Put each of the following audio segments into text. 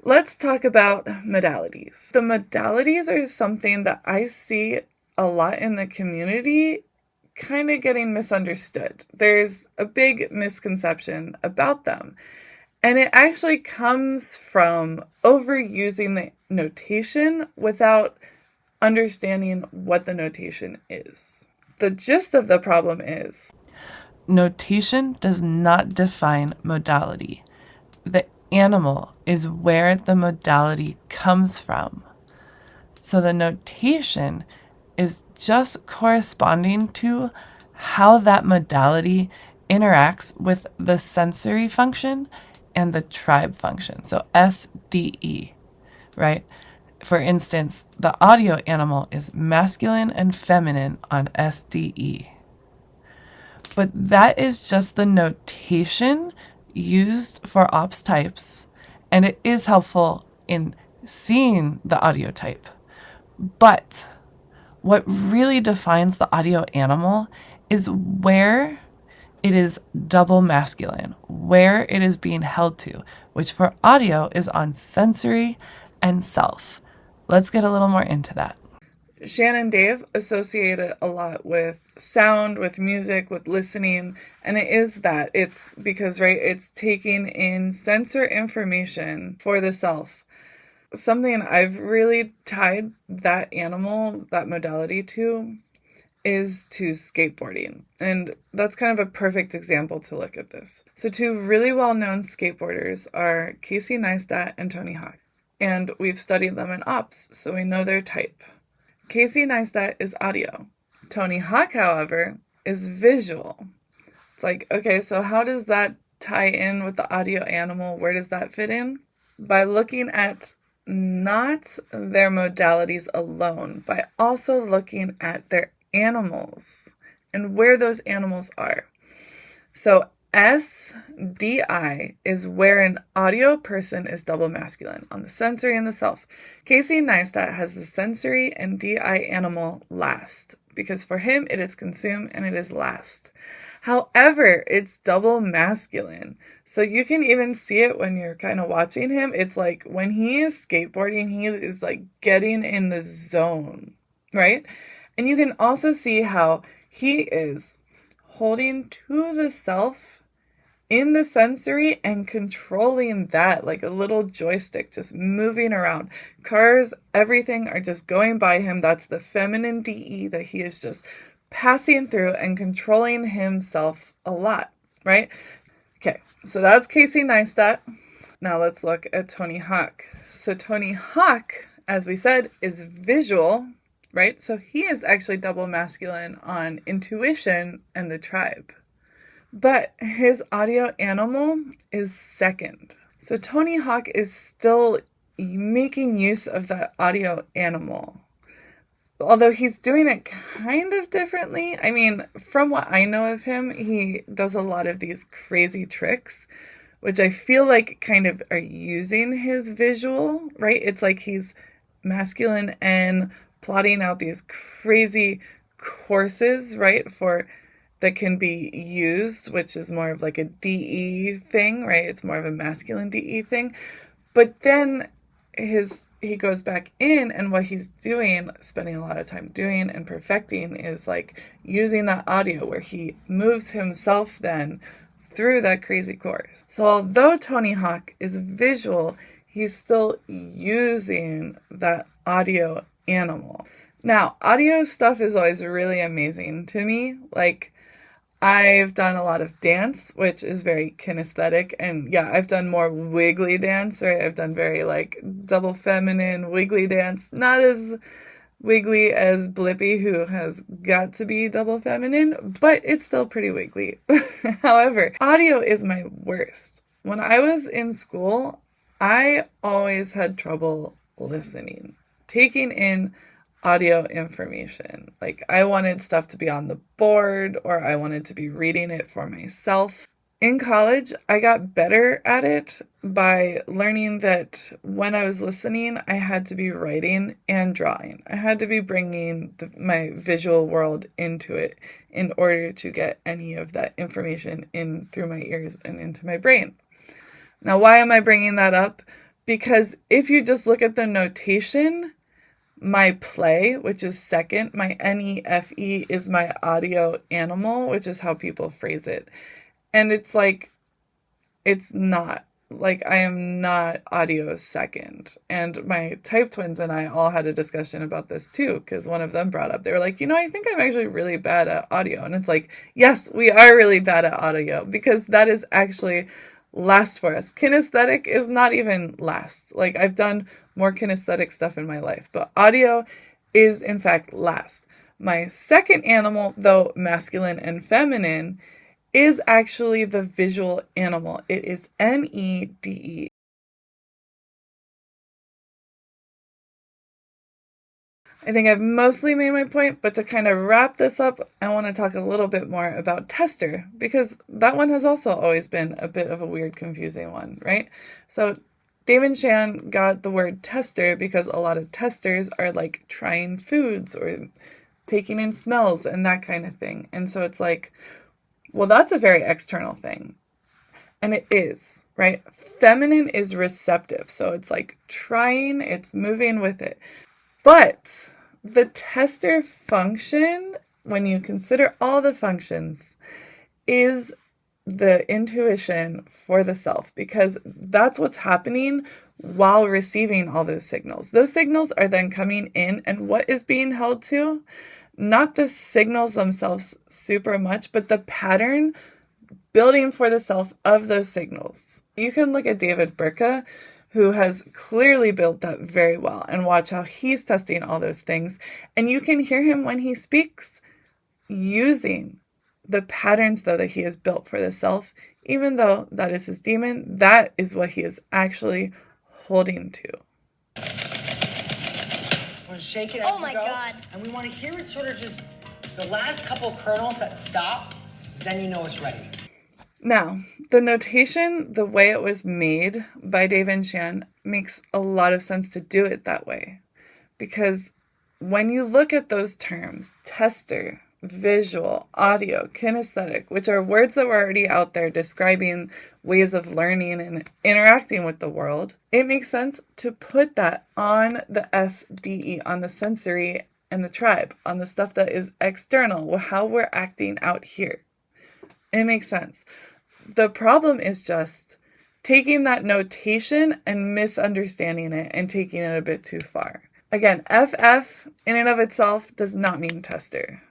Let's talk about modalities. The modalities are something that I see a lot in the community kind of getting misunderstood. There's a big misconception about them. And it actually comes from overusing the notation without understanding what the notation is. The gist of the problem is notation does not define modality. The animal is where the modality comes from. So the notation is just corresponding to how that modality interacts with the sensory function and the tribe function. So SDE, right? For instance, the audio animal is masculine and feminine on SDE. But that is just the notation used for ops types, and it is helpful in seeing the audio type. But what really defines the audio animal is where it is double masculine, where it is being held to, which for audio is on sensory and self. Let's get a little more into that. Shannon and Dave associate it a lot with sound, with music, with listening, and it is that. It's because, right, it's taking in sensor information for the self. Something I've really tied that animal, that modality to, is to skateboarding. And that's kind of a perfect example to look at this. So two really well-known skateboarders are Casey Neistat and Tony Hawk. And we've studied them in ops, so we know their type. Casey Neistat is audio. Tony Hawk, however, is visual. It's like, okay, so how does that tie in with the audio animal? Where does that fit in? By looking at not their modalities alone, by also looking at their animals and where those animals are. So SDI is where an audio person is double masculine on the sensory and the self. Casey Neistat has the sensory and DI animal last because for him it is consume and it is last. However, it's double masculine. So you can even see it when you're kind of watching him. It's like when he is skateboarding, he is like getting in the zone, right? And you can also see how he is holding to the self in the sensory and controlling that like a little joystick, just moving around. Cars, everything are just going by him. That's the feminine DE that he is just passing through and controlling himself a lot, right? Okay, so that's Casey Neistat. Now let's look at Tony Hawk. So Tony Hawk, as we said, is visual, right? So he is actually double masculine on intuition and the tribe. But his audio animal is second. So Tony Hawk is still making use of that audio animal. Although he's doing it kind of differently. I mean, from what I know of him, he does a lot of these crazy tricks, which I feel like kind of are using his visual, right? It's like he's masculine and plotting out these crazy courses, right, for that can be used, which is more of like a DE thing, right? It's more of a masculine DE thing. But then he goes back in, and what he's doing, spending a lot of time doing and perfecting, is like using that audio where he moves himself then through that crazy course. So although Tony Hawk is visual, he's still using that audio animal. Now, audio stuff is always really amazing to me. Like, I've done a lot of dance, which is very kinesthetic. And yeah, I've done more wiggly dance, right? I've done very like double feminine wiggly dance. Not as wiggly as Blippi, who has got to be double feminine, but it's still pretty wiggly. However, audio is my worst. When I was in school, I always had trouble listening, taking in audio information. Like I wanted stuff to be on the board, or I wanted to be reading it for myself. In college, I got better at it by learning that when I was listening, I had to be writing and drawing. I had to be bringing my visual world into it in order to get any of that information in through my ears and into my brain. Now, why am I bringing that up? Because if you just look at the notation, my play, which is second, my NEFE is my audio animal, which is how people phrase it. And it's like, it's not. Like, I am not audio second. And my type twins and I all had a discussion about this too, because one of them brought up, they were like, I think I'm actually really bad at audio. And it's like, yes, we are really bad at audio, because that is actually last for us. Kinesthetic is not even last. Like, I've done more kinesthetic stuff in my life, but audio is in fact last. My second animal, though masculine and feminine, is actually the visual animal. It is NEDE. I think I've mostly made my point, but to kind of wrap this up, I want to talk a little bit more about tester, because that one has also always been a bit of a weird, confusing one, right? So David Shan got the word tester because a lot of testers are like trying foods or taking in smells and that kind of thing. And so it's like, well, that's a very external thing. And it is, right? Feminine is receptive. So it's like trying, it's moving with it. But the tester function, when you consider all the functions, is the intuition for the self, because that's what's happening while receiving all those signals. Those signals are then coming in, and what is being held to? Not the signals themselves super much, but the pattern building for the self of those signals. You can look at David Burka, who has clearly built that very well, and watch how he's testing all those things. And you can hear him when he speaks using the patterns, though, that he has built for the self. Even though that is his demon, that is what he is actually holding to. Want to shake it as we go? God. And we want to hear it sort of just the last couple kernels that stop, then you know it's ready. Now, the notation, the way it was made by David Shan, makes a lot of sense to do it that way. Because when you look at those terms, tester, visual, audio, kinesthetic, which are words that were already out there describing ways of learning and interacting with the world, it makes sense to put that on the SDE, on the sensory and the tribe, on the stuff that is external, how we're acting out here. It makes sense. The problem is just taking that notation and misunderstanding it and taking it a bit too far. Again, FF in and of itself does not mean tester.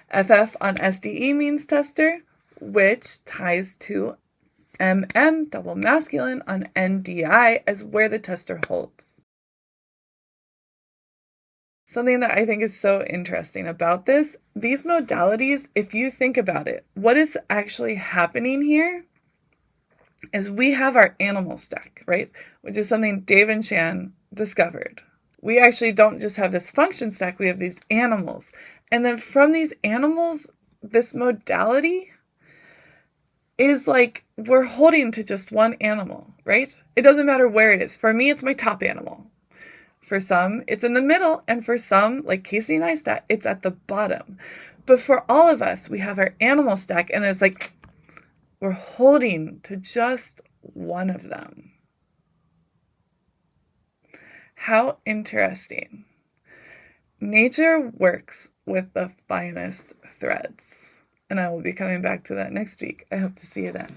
FF on SDE means tester, which ties to MM, double masculine, on NDI as where the tester holds. Something that I think is so interesting about this, these modalities, if you think about it, what is actually happening here is we have our animal stack, right? Which is something David Shan discovered. We actually don't just have this function stack, we have these animals. And then from these animals, this modality is like we're holding to just one animal, right? It doesn't matter where it is. For me, it's my top animal. For some, it's in the middle. And for some, like Casey Neistat, it's at the bottom. But for all of us, we have our animal stack, and it's like we're holding to just one of them. How interesting. Nature works with the finest threads. And I will be coming back to that next week. I hope to see you then.